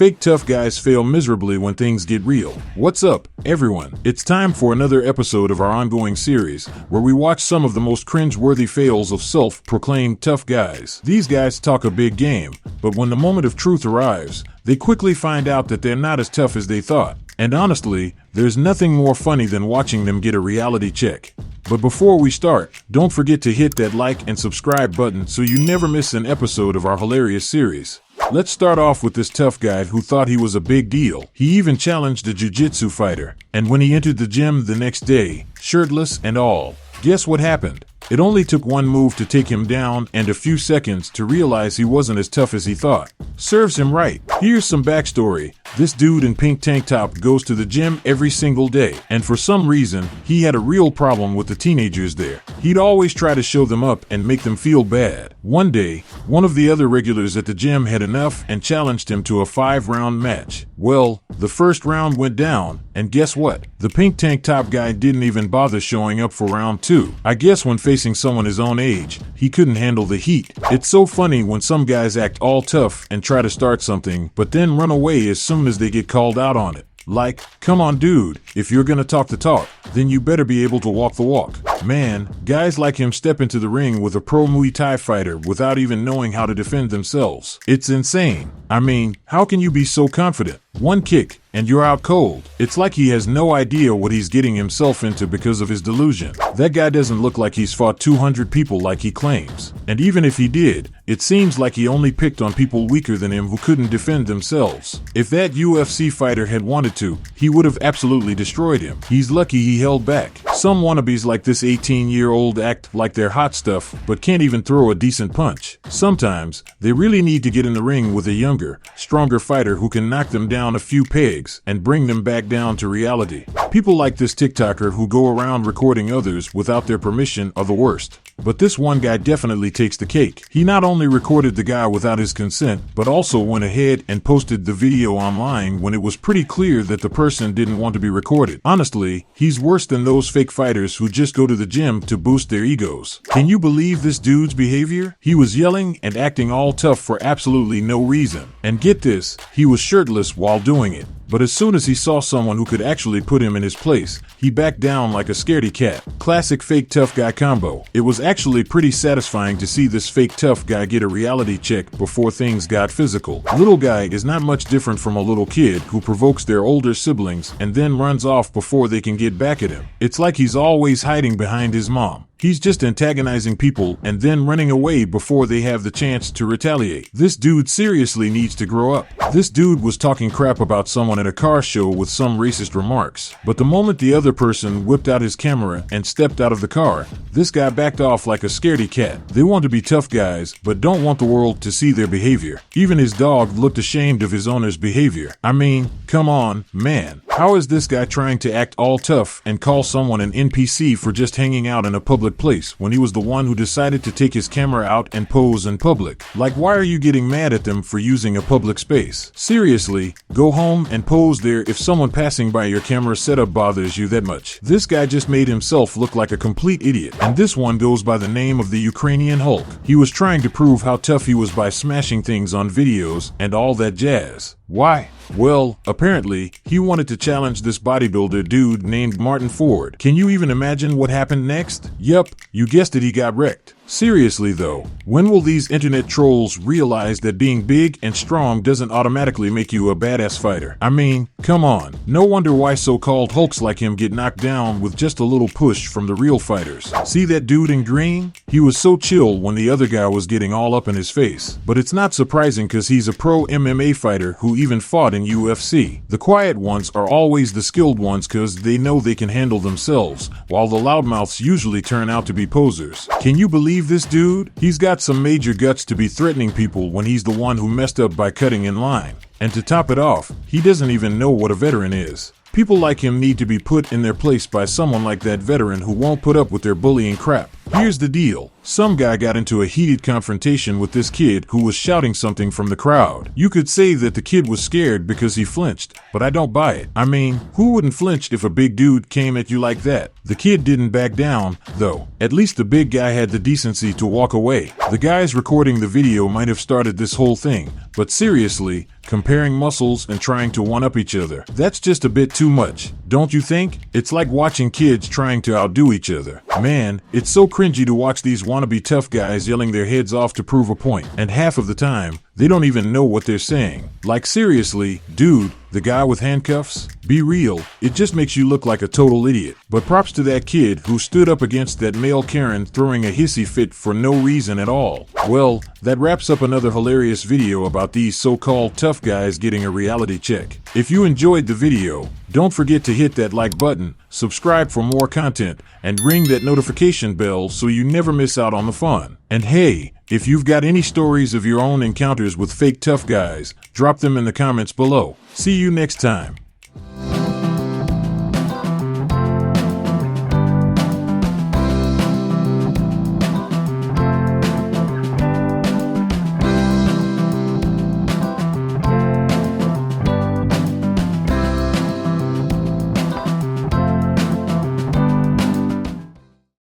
Fake tough guys fail miserably when things get real. What's up, everyone? It's time for another episode of our ongoing series, where we watch some of the most cringe-worthy fails of self-proclaimed tough guys. These guys talk a big game, but when the moment of truth arrives, they quickly find out that they're not as tough as they thought. And honestly, there's nothing more funny than watching them get a reality check. But before we start, don't forget to hit that like and subscribe button so you never miss an episode of our hilarious series. Let's start off with this tough guy who thought he was a big deal. He even challenged a jiu-jitsu fighter, and when he entered the gym the next day, shirtless and all, guess what happened? It only took one move to take him down and a few seconds to realize he wasn't as tough as he thought. Serves him right. Here's some backstory. This dude in pink tank top goes to the gym every single day, and for some reason, he had a real problem with the teenagers there. He'd always try to show them up and make them feel bad. One day, one of the other regulars at the gym had enough and challenged him to a 5-round match. Well, the first round went down, and guess what? The pink tank top guy didn't even bother showing up for round 2. I guess when facing someone his own age, he couldn't handle the heat. It's so funny when some guys act all tough and try to start something, but then run away as soon as they get called out on it. Like, come on dude, if you're gonna talk the talk, then you better be able to walk the walk. Man, guys like him step into the ring with a pro Muay Thai fighter without even knowing how to defend themselves. It's insane. I mean, how can you be so confident? One kick, and you're out cold. It's like he has no idea what he's getting himself into because of his delusion. That guy doesn't look like he's fought 200 people like he claims. And even if he did, it seems like he only picked on people weaker than him who couldn't defend themselves. If that UFC fighter had wanted to, he would have absolutely destroyed him. He's lucky he held back. Some wannabes like this 18-year-old act like they're hot stuff, but can't even throw a decent punch. Sometimes, they really need to get in the ring with a younger, stronger fighter who can knock them down a few pegs and bring them back down to reality. People like this TikToker who go around recording others without their permission are the worst. But this one guy definitely takes the cake. He not only recorded the guy without his consent, but also went ahead and posted the video online when it was pretty clear that the person didn't want to be recorded. Honestly, he's worse than those fake fighters who just go to the gym to boost their egos. Can you believe this dude's behavior? He was yelling and acting all tough for absolutely no reason. And get this, he was shirtless while doing it. But as soon as he saw someone who could actually put him in his place, he backed down like a scaredy cat. Classic fake tough guy combo. It was actually pretty satisfying to see this fake tough guy get a reality check before things got physical. Little guy is not much different from a little kid who provokes their older siblings and then runs off before they can get back at him. It's like he's always hiding behind his mom. He's just antagonizing people and then running away before they have the chance to retaliate. This dude seriously needs to grow up. This dude was talking crap about someone at a car show with some racist remarks. But the moment the other person whipped out his camera and stepped out of the car, this guy backed off like a scaredy cat. They want to be tough guys, but don't want the world to see their behavior. Even his dog looked ashamed of his owner's behavior. I mean, come on, man. How is this guy trying to act all tough and call someone an NPC for just hanging out in a public place when he was the one who decided to take his camera out and pose in public? Like, why are you getting mad at them for using a public space? Seriously, go home and pose there if someone passing by your camera setup bothers you that much. This guy just made himself look like a complete idiot. And this one goes by the name of the Ukrainian Hulk. He was trying to prove how tough he was by smashing things on videos and all that jazz. Why? Well, apparently, he wanted to challenge this bodybuilder dude named Martin Ford. Can you even imagine what happened next? Yup, you guessed it, he got wrecked. Seriously though, when will these internet trolls realize that being big and strong doesn't automatically make you a badass fighter? I mean, come on. No wonder why so-called Hulks like him get knocked down with just a little push from the real fighters. See that dude in green? He was so chill when the other guy was getting all up in his face. But it's not surprising because he's a pro MMA fighter who even fought in UFC. The quiet ones are always the skilled ones because they know they can handle themselves, while the loudmouths usually turn out to be posers. Can you believe this dude? He's got some major guts to be threatening people when he's the one who messed up by cutting in line. And to top it off, he doesn't even know what a veteran is. People like him need to be put in their place by someone like that veteran who won't put up with their bullying crap. Here's the deal. Some guy got into a heated confrontation with this kid who was shouting something from the crowd. You could say that the kid was scared because he flinched, but I don't buy it. I mean, who wouldn't flinch if a big dude came at you like that? The kid didn't back down, though. At least the big guy had the decency to walk away. The guys recording the video might have started this whole thing, but seriously, comparing muscles and trying to one-up each other, that's just a bit too much, don't you think? It's like watching kids trying to outdo each other. Man, it's so cringy to watch these wannabe tough guys yelling their heads off to prove a point, and half of the time, they don't even know what they're saying. Like seriously, dude, the guy with handcuffs? Be real, it just makes you look like a total idiot. But props to that kid who stood up against that male Karen throwing a hissy fit for no reason at all. Well, that wraps up another hilarious video about these so-called tough guys getting a reality check. If you enjoyed the video, don't forget to hit that like button, subscribe for more content, and ring that notification bell so you never miss out on the fun. And hey, if you've got any stories of your own encounters with fake tough guys, drop them in the comments below. See you next time.